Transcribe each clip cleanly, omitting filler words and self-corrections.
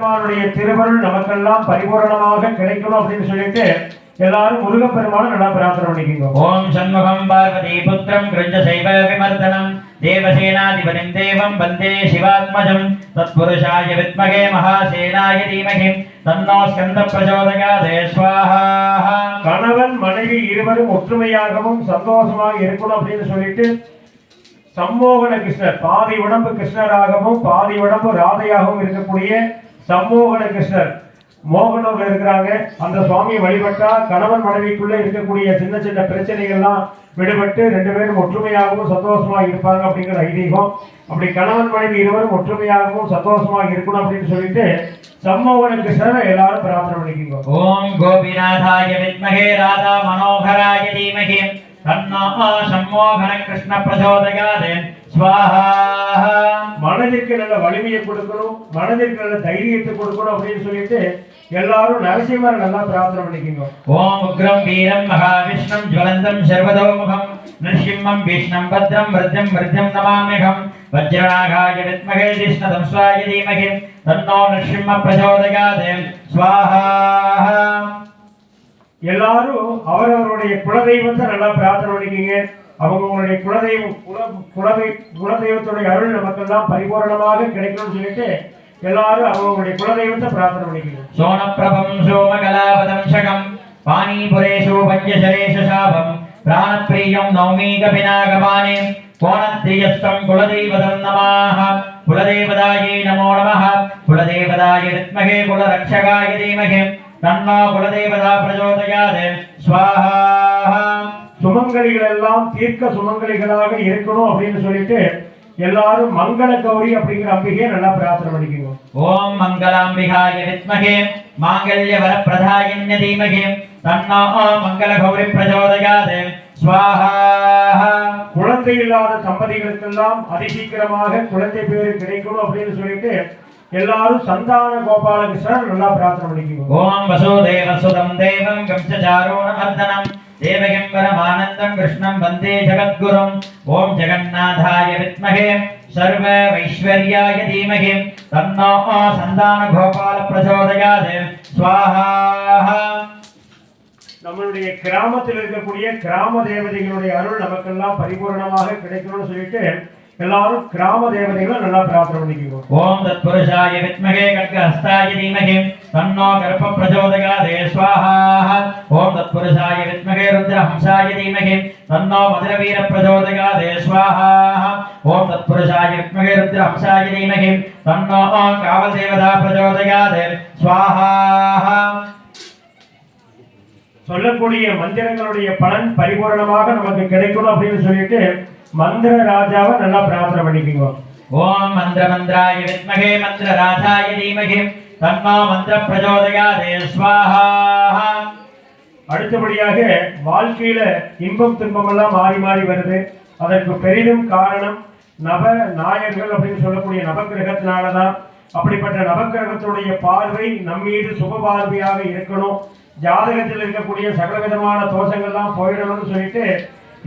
முருகப்பெருமானுடைய திருவருள் நமக்கெல்லாம் பரிபூரணமாக கிடைக்கணும் அப்படின்னு சொல்லிட்டு எல்லாரும் முருகப்பெருமான நல்லா பிரார்த்தனை பண்ணிக்கோங்க. ஓம் சண்முகம் பார்வதி புத்திரம் கிருஞ்ச சைவ விமர்தனம் தேவசேனாதிபதிம் தேவம் வந்தே சிவாத்மஜம் தத்புருஷாய வித்மகே மகாசேனாய தீமகி தன்னோ ஸ்கந்த பிரச்சோதயாத் ஸ்வாஹா. கணவன் மனைவி இருவரும் ஒற்றுமையாகவும் சந்தோஷமாக இருக்கணும் அப்படின்னு சொல்லிட்டு சம்மோகன கிருஷ்ணர், பாதி உடம்பு கிருஷ்ணராகவும் பாதி உடம்பு ராதையாகவும் இருக்கக்கூடிய சம்மோகன கிருஷ்ணர் மோகனூர்ல இருக்கிறாங்க. அந்த சுவாமியை வழிபட்டா கணவன் மனைவிக்குள்ள இருக்கக்கூடிய சின்ன சின்ன பிரச்சனைகள்லாம் விடுபட்டு ரெண்டு பேரும் ஒற்றுமையாகவும் சந்தோஷமாக இருப்பாங்க அப்படிங்கிற ஐதீகம். அப்படி கணவன் மனைவி இருவரும் ஒற்றுமையாகவும் சந்தோஷமாக இருக்கணும் அப்படின்னு சொல்லிட்டு சம்மோகன கிருஷ்ணரை எல்லாரும் பிரார்த்தனை பண்ணிக்கோங்க. ஓம் கோபிநாதாய வித்மகே ராதா மனோகராய தீமகி தன்னோ சம்மோகன கிருஷ்ண பிரச்சோதயாத் ஸ்வாஹா. மனதிற்கு நல்ல வலிமையை கொடுக்கணும், மனதிற்கு நல்ல தைரியத்தை கொடுக்கணும் அப்படின்னு சொல்லிட்டு எல்லாரும் நரசிம்மரை நல்லா பிரார்த்தனை பண்ணிக்கோங்க. ஓம் உக்ரம் வீரம் மகாவிஷ்ணும் ஜ்வலந்தம் சர்வதோமுகம் நரசிம்மம் விஷ்ணும் பத்ரம் வர்ஜம் வர்ஜம் நமாம்யகம் வஜ்ரநாகாய வித்மகே விஷ்ணதம்ஸ்வாய தீமகி தன்னோ நரசிம்ம பிரச்சோதயாத் ஸ்வாஹா. எல்லாரும் அவரவருடைய குலதெய்வத்தை நல்லா பிரார்த்தனை பண்ணிக்கீங்க. அவங்களுடைய குலதெய்வத்துடைய அருள் நமக்கெல்லாம் பரிபூரணமாக கிடைக்கணும்னு சொல்லிட்டு எல்லாரும் அவங்களுடைய குலதெய்வத்தை பிரார்த்தனை பண்ணிக்கணும். சோனப்பிரபம் சோமகலாபதம்சகம் பாணிபுரேஷு பஞ்சசரேஷு சாபம் பிராணப்பிரியம் நௌமீக பினாகபானே கோணத்ரியஸ்தம் குலதெய்வதம் நமாஹ. குலதேவதாயை நமோ நமஹ. குலதேவதாய வித்மகே குலரக்ஷகாய தீமகி தன்னோ குலதேவதா பிரச்சோதயாத் ஸ்வாஹா. சுமங்கலிகள் எல்லாம் தீர்க்க சுமங்கலிகளாக இருக்கணும் அப்படின்னு சொல்லிட்டு எல்லாரும் மங்கள கௌரி அப்படிங்கிற அம்பிகையை நல்லா பிரார்த்தனை பண்ணிக்கணும். ஓம் மங்களாம்பிகாய வித்மகே மாங்கல்ய வரப்பிரதாயின்ய தீமகி தன்னோ மங்கள கௌரி பிரச்சோதயாத் ஸ்வாஹா. குழந்தை இல்லாத தம்பதிகளுக்கெல்லாம் அதிசீக்கிரமாக குழந்தை பேரு கிடைக்கணும் அப்படின்னு சொல்லிட்டு எல்லாரும் சந்தான கோபாலகிருஷ்ணர் நல்லா பிரார்த்தனை பண்ணிக்கணும். ஓம் வசுதேவ சுதம் தேவம் கம்சசாரோண மர்தனம் தேவகிம் பரமானந்தம் கிருஷ்ணம் வந்தே ஜகத்குரும். ஓம் ஜெகநாதாய வித்மகே சர்வ வைஸ்வர்யாய தீமகி தன்னோ சந்தான கோபால பிரச்சோதயாத் ஸ்வாஹா. நம்மளுடைய கிராமத்தில் இருக்கக்கூடிய கிராம தேவதைகளுடைய அருள் நமக்கெல்லாம் பரிபூரணமாக கிடைக்கணும்னு சொல்லிட்டு எல்லாரும் கிராம தேவதைகளை நல்லா பிரார்த்தனை பண்ணிக்கணும். ஓம் தத்புருஷாய வித்மகே கட்கஹஸ்தாய தீமகி தன்னோ கர்ப்ப பிரச்சோதயாத் ஸ்வாஹா. ஓம் தத்புருஷாய வித்மகே ருத்ரஹம்சாய தீமகி தன்னோ மதுரவீர பிரச்சோதயாத் ஸ்வாஹா. ஓம் தத்புருஷாய வித்மகே ருத்ரஹம்சாய தீமகி தன்னோ காவல்தேவதா பிரச்சோதயாத் ஸ்வாஹா. சொல்லக்கூடிய மந்திரங்களுடைய பலன் பரிபூரணமாக நமக்கு கிடைக்கணும் அப்படின்னு சொல்லிட்டு மந்திர ராஜாவை நல்லா பிரார்த்தனை பண்ணிக்கோங்க. ஓம் மந்திர மந்திராய வித்மகே மந்திர ராஜாய தீமகி தன்னோ மந்திர பிரச்சோதயாத் ஸ்வாஹா. அடுத்தபடியாக வாழ்க்கையில இன்பம் துன்பம் எல்லாம் மாறி மாறி வருது. அதற்கு பெரிதும் காரணம் நவ நாயகர்கள் அப்படின்னு சொல்லக்கூடிய நவக்கிரகத்தினாலதான். அப்படிப்பட்ட நவக்கிரகத்துடைய பார்வை நம்மீது சுப பார்வையாக இருக்கணும். ஜாதகத்தில் இருக்கக்கூடிய சகலவிதமான தோஷங்கள்லாம் போயிடணும்னு சொல்லிட்டு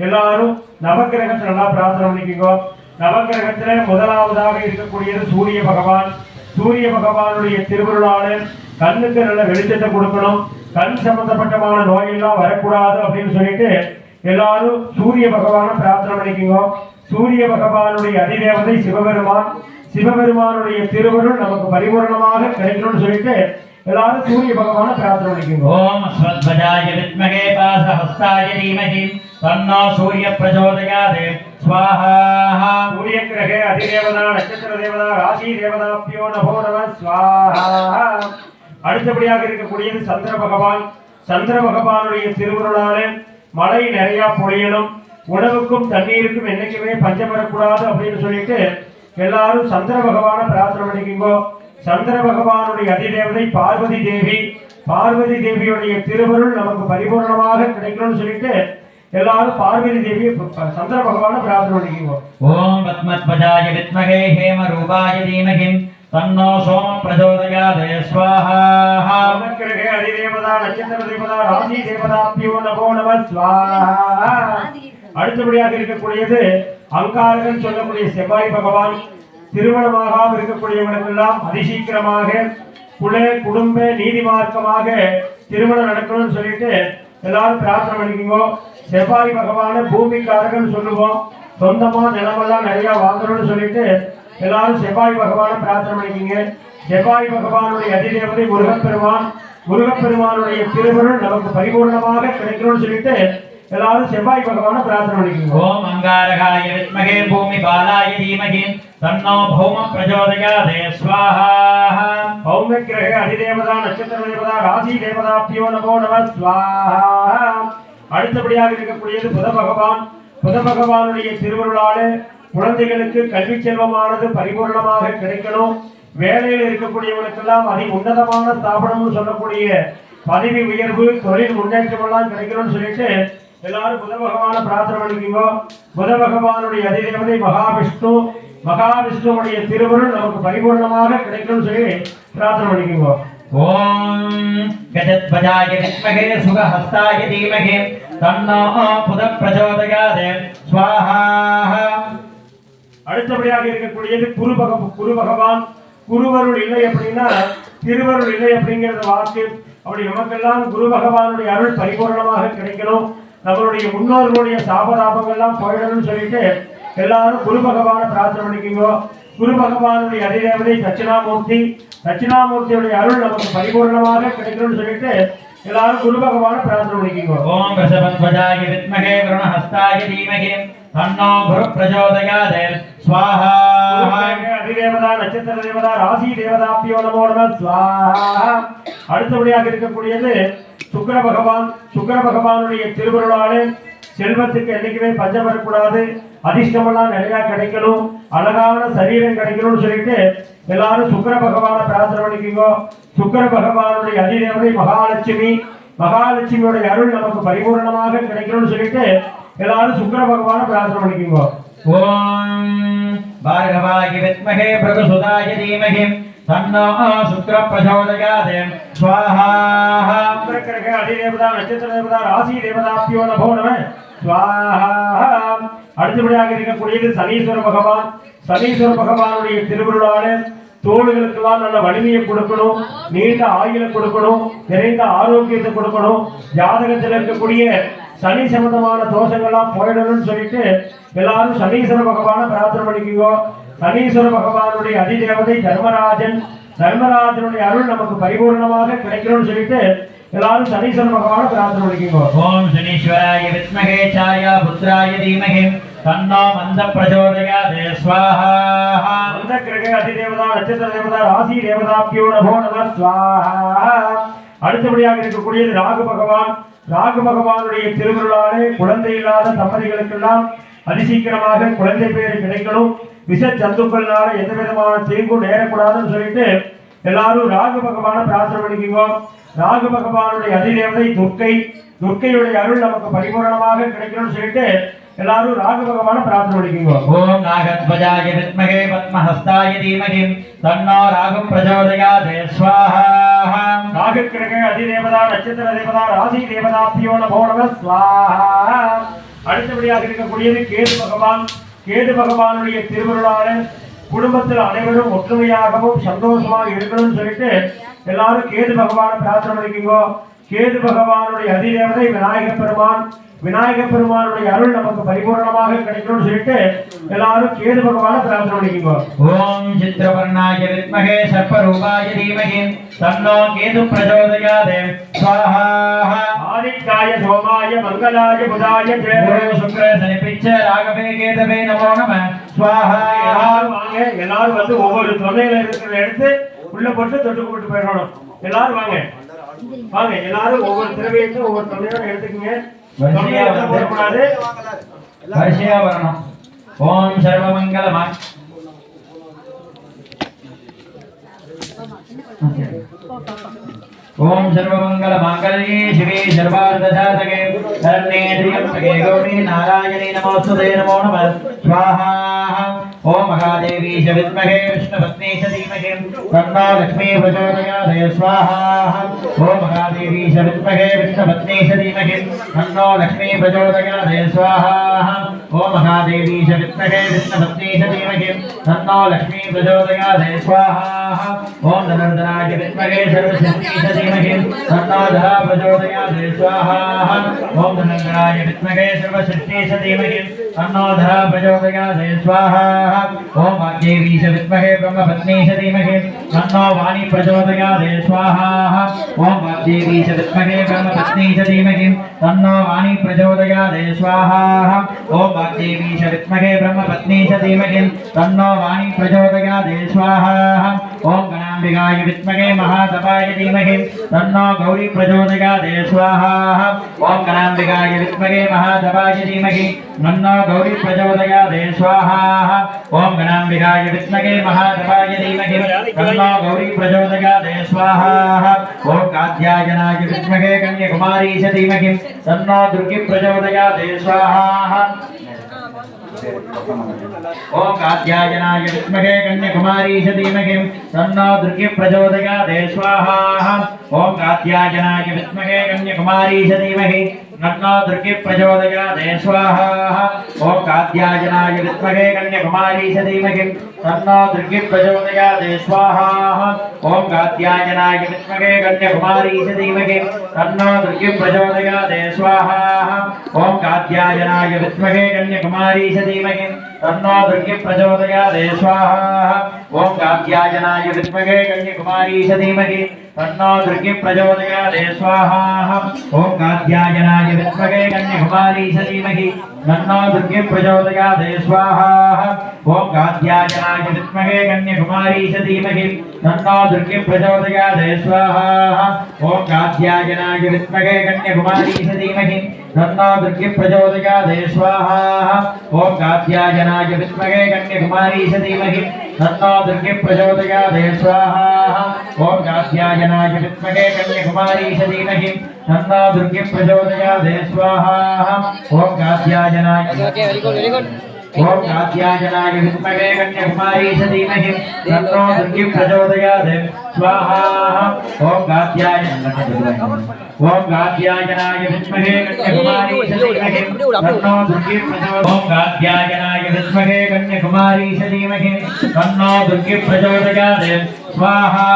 எல்லாரும் நவக்கிரகத்தை நல்லா பிரார்த்தனை பண்ணிக்கோ. நவக்கிரகத்துல முதலாவதாக இருக்கக்கூடியது சூரிய பகவான். சூரிய பகவானுடைய திருவருளாளர் கண்ணுக்கு நல்ல வெளிச்சத்தை கொடுக்கணும். கண் சம்பந்தப்பட்டமான நோயெல்லாம் வரக்கூடாது அப்படின்னு சொல்லிட்டு எல்லாரும் சூரிய பகவானை பிரார்த்தனை பண்ணிக்கோ. சூரிய பகவானுடைய அதிதேவதை சிவபெருமான். சிவபெருமானுடைய திருவருள் நமக்கு பரிபூரணமாக கிடைக்கணும்னு சொல்லிட்டு எல்லாரும் சூரிய பகவானை பிரார்த்தனை பண்ணிக்கோங்க. ஓம் அஸ்வத்வஜாய வித்மகே பாசஹஸ்தாய தீமகி தன்னோ சூரிய பிரச்சோதயாத் ஸ்வாஹா. சூரிய கிரக அதிதேவதா நட்சத்திர தேவதா ராசி தேவதாப்யோ நமோ நமः ஸ்வாஹா. அடுத்தபடியாக இருக்கக்கூடியது சந்திர பகவான். சந்திர பகவானுடைய திருவருளாலே மழை நிறைய பொழியணும். உணவுக்கும் தண்ணீருக்கும் என்னைக்குமே பஞ்சம் வரக்கூடாது அப்படின்னு சொல்லிட்டு எல்லாரும் சந்திர பகவானை பிரார்த்தனை பண்ணிக்கோங்க. சந்திர பகவானுடைய அதிதேவதை பார்வதி தேவி. பார்வதி தேவியுடைய திருவருள் நமக்கு பரிபூர்ணமாக கிடைக்கணும்னு சொல்லிட்டு எல்லாரும் பார்வதி தேவியை சந்திர பகவானை பிரார்த்தனை பண்ணிக்கோங்க. ஓம் பத்மத்வஜாய வித்மகே ஹேமரூபாய தீமகி தன்னோ சோம பிரச்சோதயாத் ஸ்வாஹா. நவக்கிரக அதிதேவதா நட்சத்திர தேவதா ராசி தேவதாப்யோ நமோ நமः ஸ்வாஹா. அடுத்தபடியாக இருக்கக்கூடியது அங்காரகன் சொல்லக்கூடிய செவ்வாய் பகவான். திருமணமாக இருக்கக்கூடியவர்களுக்கெல்லாம் அதிசீக்கிரமாக குல குடும்ப நீதி மார்க்கமாக திருமணம் நடக்கணும்னு சொல்லிட்டு எல்லாரும் பிரார்த்தனை பண்ணிக்கோங்க. செவ்வாய் பகவான பூமிக்காரகன்னு சொல்லுவோம். சொந்தமா நிலமெல்லாம் நிறைய வாங்கணும்னு சொல்லிட்டு எல்லாரும் செவ்வாய் பகவான பிரார்த்தனை பண்ணிக்கீங்க. செவ்வாய் பகவானுடைய அதிதேவதை முருகப்பெருமான். முருகப்பெருமானுடைய திருவருள் நமக்கு பரிபூர்ணமாக கிடைக்கணும்னு சொல்லிட்டு எல்லாரும் செவ்வாய் பகவான பிரார்த்தனை பண்ணிக்கோங்க. ஓம் அங்காரகாய வித்மகே பூமி பாலாய தீமகி தன்னோ பௌம பிரச்சோதயாத் ஸ்வாஹா. பௌம கிரக அதிதேவதா நட்சத்திர தேவதா ராசி தேவதாப்தியோ நமோ நம ஸ்வாஹா. அடுத்தபடியாக இருக்கக்கூடியது புத பகவான். புத பகவானுடைய திருவருளாலே குழந்தைகளுக்கு கல்வி செல்வமானது பரிபூர்ணமாக கிடைக்கணும். வேலையில் இருக்கக்கூடியவர்களுக்கெல்லாம் அதி உன்னதமான ஸ்தாபனம்னு சொல்லக்கூடிய பதவி உயர்வு தொழில் முன்னேற்றம் எல்லாம் கிடைக்கணும்னு சொல்லிட்டு எல்லாரும் புத பகவான பிரார்த்தனை பண்ணிக்கோங்க. புத பகவானுடைய அதிதேவதை மகாவிஷ்ணு. மகாவிஷ்ணுவுடைய திருவருள் நமக்கு பரிபூர்ணமாக கிடைக்கணும்னு சொல்லி பிரார்த்தனை பண்ணிக்கோங்க. ஓம் கஜத்வஜாய வித்மகே சுகஹஸ்தாய தீமகி தன்னோ புத பிரச்சோதயாத் ஸ்வாஹா. அடுத்தபடியாக இருக்கக்கூடியது குரு பகவான். குருவருள் இல்லை அப்படின்னா திருவருள் இல்லை அப்படிங்கிறது வாக்கு. அப்படி நமக்கெல்லாம் குரு பகவானுடைய அருள் பரிபூர்ணமாக கிடைக்கணும். நம்மளுடைய முன்னோர்களுடைய சாபதாபங்கள்லாம் போயிடணும்னு சொல்லிட்டு எல்லாரும் குரு பகவான பிரார்த்தனை பண்ணிக்கோங்க. குரு பகவானுடைய அதிதேவதை தட்சிணாமூர்த்தி. தட்சிணாமூர்த்தியுடைய அருள் நமக்கு பரிபூர்ணமாக கிடைக்கணும்னு சொல்லிட்டு எல்லாரும் குரு பகவான பிரார்த்தனை பண்ணிக்கோங்க. ஓம் ரிஷபத்வஜாய வித்மகே வருணஹஸ்தாய தீமகி தன்னோ குரு பிரச்சோதயாத் ஸ்வாஹா. அதிதேவதா நட்சத்திர தேவதா ராசி தேவதாப்தியோ நமோ நம ஸ்வாஹா. அடுத்தபடியாக இருக்கக்கூடியது சுக்கிர பகவான். சுக்கிர பகவானுடைய திருவருளாலே செல்வத்துக்கு என்னைக்குமே பஞ்சம் வரக்கூடாது. அதிர்ஷ்டமெல்லாம் நிறைய கிடைக்கணும். அழகான சரீரம் கிடைக்கணும்னு சொல்லிட்டு எல்லாரும் சுக்கிர பகவான பிரார்த்தனை பண்ணிக்கோங்க. சுக்கிர பகவானுடைய அதிதேவதை மகாலட்சுமி. மகாலட்சுமியுடைய அருள் நமக்கு பரிபூர்ணமாக கிடைக்கணும்னு சொல்லிட்டு எல்லாரும் சுக்கிர பகவான பிரார்த்தனை பண்ணிக்கோங்க. ஓம் பார்கவாய வித்மகே பிரகசுதாய தீமகி தன்னோ சுக்கிர பிரச்சோதயாத் ஸ்வாஹா. கிரக அதிதேவதா நட்சத்திர தேவதா ராசி தேவதாப்தியோ நமோ நம ஸ்வாஹா. அடுத்தபடியாக இருக்கக்கூடியது சனீஸ்வர பகவான். சனீஸ்வர பகவானுடைய திருவருளாலே தோள்களுக்கெல்லாம் நல்ல வலிமையை கொடுக்கணும். நீண்ட ஆயுளை கொடுக்கணும். நிறைந்த ஆரோக்கியத்தை கொடுக்கணும். ஜாதகத்தில் இருக்கக்கூடிய சனி சம்பந்தமான தோஷங்கள்லாம் போயிடணும்னு சொல்லிட்டு எல்லாரும் சனீஸ்வர பகவான பிரார்த்தனை பண்ணிக்கோங்க. சனீஸ்வர பகவானுடைய அதிதேவதை தர்மராஜன். தர்மராஜனுடைய அருள் நமக்கு பரிபூர்ணமாக கிடைக்கணும்னு சொல்லிட்டு எல்லாரும் சனீஸ்வர பகவான பிரார்த்தனை பண்ணிக்கோங்க. ஓம் சனீஸ்வராய வித்மகே சாயா புத்ராய தீமகி தன்னோ மந்த பிரச்சோதயாத் ஸ்வாஹா. மந்த கிரக அதிதேவதா நட்சத்திர தேவதா ராசி தேவதாப்தியோ நமோ நம ஸ்வாஹா. அடுத்தபடியாக இருக்கக்கூடியது ராகு பகவான். ராகு பகவானுடைய திருவருளாலே குழந்தை இல்லாத தம்பதிகளுக்கெல்லாம் அதிசீக்கிரமாக குழந்தை பேர் கிடைக்கணும். விஷ ஜந்துக்கள்னால எந்த விதமான தீங்கும் நேரக்கூடாதுன்னு சொல்லிட்டு எல்லாரும் ராகு பகவான பிரார்த்தனை பண்ணிக்கோங்க. ராகு பகவானுடைய அதிதேவதை துர்க்கை. துர்க்கையுடைய அருள் நமக்கு பரிபூர்ணமாக கிடைக்கணும்னு சொல்லிட்டு எல்லாரும் ராகு பகவான பிரார்த்தனை பண்ணிக்கோங்க. ஓம் நாகத்வஜாய வித்மகே பத்மஹஸ்தாய தீமகி தன்னோ ராகு பிரச்சோதயாத் ஸ்வாஹா. நாகக்கிரக அதிதேவதா நட்சத்திர தேவதா ராசி தேவதாப்தியோ நமோ நம ஸ்வாஹா. அடுத்தபடியாக இருக்கக்கூடியது கேது பகவான். கேது பகவானுடைய திருவருளாளர் குடும்பத்தில் அனைவரும் ஒற்றுமையாகவும் சந்தோஷமாக இருக்கணும்னு சொல்லிட்டு எல்லாரும் கேது பகவான பிரார்த்தனை பண்ணிக்கோங்க. கேது பகவானுடைய அதிதேவதை விநாயக பெருமான். விநாயக பெருமானுடைய அருள் நமக்கு பரிபூர்ணமாக கிடைக்கணும்னு சொல்லிட்டு எல்லாரும் கேது பகவான பிரார்த்தனை பண்ணிக்கோங்க. ஓம் சித்ரவர்ணாய வித்மகே சர்ப்பரூபாய தீமகி தன்னோ கேது பிரச்சோதயாத் ஸ்வாஹா. ஆதித்யாய சோமாய மங்களாய புதாய குரு சுக்ர சனி பிச்ச ராகவே கேதவே நமோ நம ஸ்வாஹா. எல்லாரும் வாங்க. எல்லாரும் வந்து ஒவ்வொரு தொலைல இருக்கிறத எடுத்து உள்ள போட்டு தொட்டு போட்டு போயிடணும். எல்லாரும் வாங்க வாங்க. எல்லாரும் ஒவ்வொரு திரவியத்தை ஒவ்வொரு தொலையோட எடுத்துக்கங்க. வரிசையா வரணும். ஓம் சர்வமங்கலமா ஓம் சர்வமங்கல மாங்கல்யே சிவே சர்வார்த்தசாதகே சரண்யே த்ரியம்பகே கௌரி நாராயணி நமோஸ்துதே நமோ நமः ஸ்வாஹா. ஓம் மகாதேவி வித்மகே விஷ்ணுபத்னி தீமகி தன்னோ லக்ஷ்மீ பிரச்சோதயாத் प्रचोदयात् स्वाहा ओम महादेवी विद्महे विष्णुपत्नी धीमहि तन्नो लक्ष्मी प्रचोदयात् स्वाहा ओम महादेवी विद्महे विष्णुपत्नी धीमहि तन्नो लक्ष्मी प्रचोदयात् स्वाहा ओम धनुर्धराय विद्महे सर्वसिद्धि धीमहि तन्नो धरा प्रचोदयात् स्वाहा ओम धनुर्धराय विद्महे सर्वसिद्धि धीमहि तन्नो धरा प्रचोदयात् स्वाहा ओम वाग्देवी विद्महे ब्रह्मपत्नी धीमहि तन्नो वाणी प्रचोदयात् स्वाहा ओम वाग्देवी विद्महे ब्रह्मपत्नी धीमहि तन्नो वाणी प्रचोदयात् स्वाहा ओम वाग्देवी विद्महे ब्रह्मपत्नी धीमहि तन्नो वाणी प्रचोदयात् स्वाहा ओम गणाम्बिकाय विद्महे महातपाय धीमहि तन्नो गौरी प्रचोदयात् स्वाहा ओम गणाम्बिकाय विद्महे महातपाय धीमहि तन्नो गौरी प्रचोदयात् स्वाहा ओम गणाम्बिकाय विद्महे महातपाय धीमहि तन्नो गौरी प्रचोदयात् स्वाहा ओम कात्यायनाय विद्महे कन्याकुमारी धीमहि तन्नो दुर्गी प्रचोदयात् स्वाहा ओम कात्यायनाय विद्महे कन्याकुमारी धीमहि तन्नो दुर्गी प्रचोदयात् स्वाहा ओम कात्यायनाय विद्महे कन्याकुमारी धीमहि तन्नो दुर्गी प्रचोदयात् स्वाहा ओम कात्यायनाय विद्महे कन्याकुमारी धीमहि तन्नो दुर्गी प्रचोदयात् स्वाहा ओम कात्यायनाय विद्महे कन्याकुमारी धीमहि तन्नो दुर्गी प्रचोदयात् स्वाहा ओम कात्यायनाय विद्महे कन्याकुमारी धीमहि तन्नो दुर्गी प्रचोदयात् स्वाहा ओम कात्यायनाय विद्महे कन्याकुमारी धीमहि तन्नो दुर्गी प्रचोदयात् स्वाहा ओम कात्यायनाय विद्महे कन्याकुमारी धीमहि तन्नो दुर्गी प्रचोदयात् स्वाहा ओम कात्यायनाय विद्महे कन्याकुमारी धीमहि तन्नो दुर्गी प्रचोदयात् स्वाहा ओम कात्यायनाय विद्महे कन्याकुमारी धीमहि तन्नो दुर्गी प्रचोदयात् स्वाहा ओम कात्यायनाय विद्महे कन्याकुमारी धीमहि तन्नो दुर्गी प्रचोदयात् स्वाहा ओम कात्यायनाय विद्महे कन्याकुमारी धीमहि तन्नो दुर्गी प्रचोदयात् स्वाहा ओम कात्यायनाय ओम कात्यायनाय विद्महे कन्याकुमारी धीमहि तन्नो दुर्गी प्रचोदयात् स्वाहा ओम कात्यायनाय विद्महे कन्याकुमारी धीमहि तन्नो दुर्गी प्रचोदयात् ओम कात्यायनाय विद्महे कन्याकुमारी धीमहि तन्नो दुर्गी प्रचोदयात् स्वाहा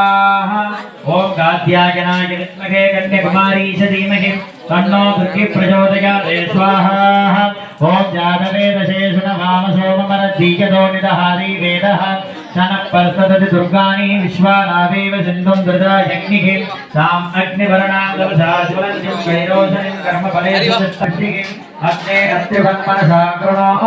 ओम कात्यायनाय विद्महे कन्याकुमारी धीमहि तन्नो दुर्गी प्रचोदयात् स्वाहा ओम जातवेदशेषुण वामसोमरद्दीयतो निदहारी वेदः शनपर्षदति दुर्गाणि विश्वानावेव सिन्धुं दृढयज्ञिः ताम् अग्निवर्णाङ्गवसा ज्वलन्तीं वैरोचनीं कर्मफलेषु अग्ने अस्त्रिभन्मनसा कृणोः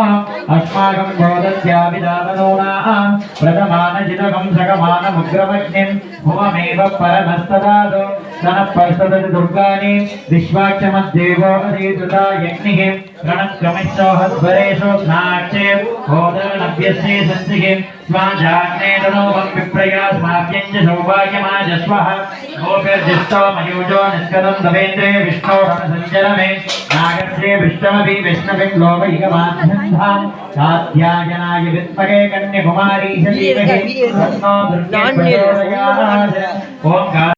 अस्माकं बोधस्याभिदातनूनां प्रथमानजितकं सकमानमुग्रमग्निं भुवमेव परमस्तदादो शनपर्षदति दुर्गाणि विश्वाक्षमद्देवो अधीतुता यज्ञिः रणक्रमिष्टोहध्वरेषु नाक्षे बोधनभ्यस्ये सन्तिः स्वाजाग्ने तनोवं विप्रया स्माभ्यञ्च सौभाग्यमाजस्वः गोभिर्जिष्टो मयूजो निष्कदं दवेन्द्रे विष्णो रणसञ्चरमे नागश्रे विष्णमपि विष्णुभिं लोकैकमाध्यन्धां कात्यायनाय विद्महे कन्याकुमारी धीमहि तन्नो दुर्गी प्रचोदयात् ओम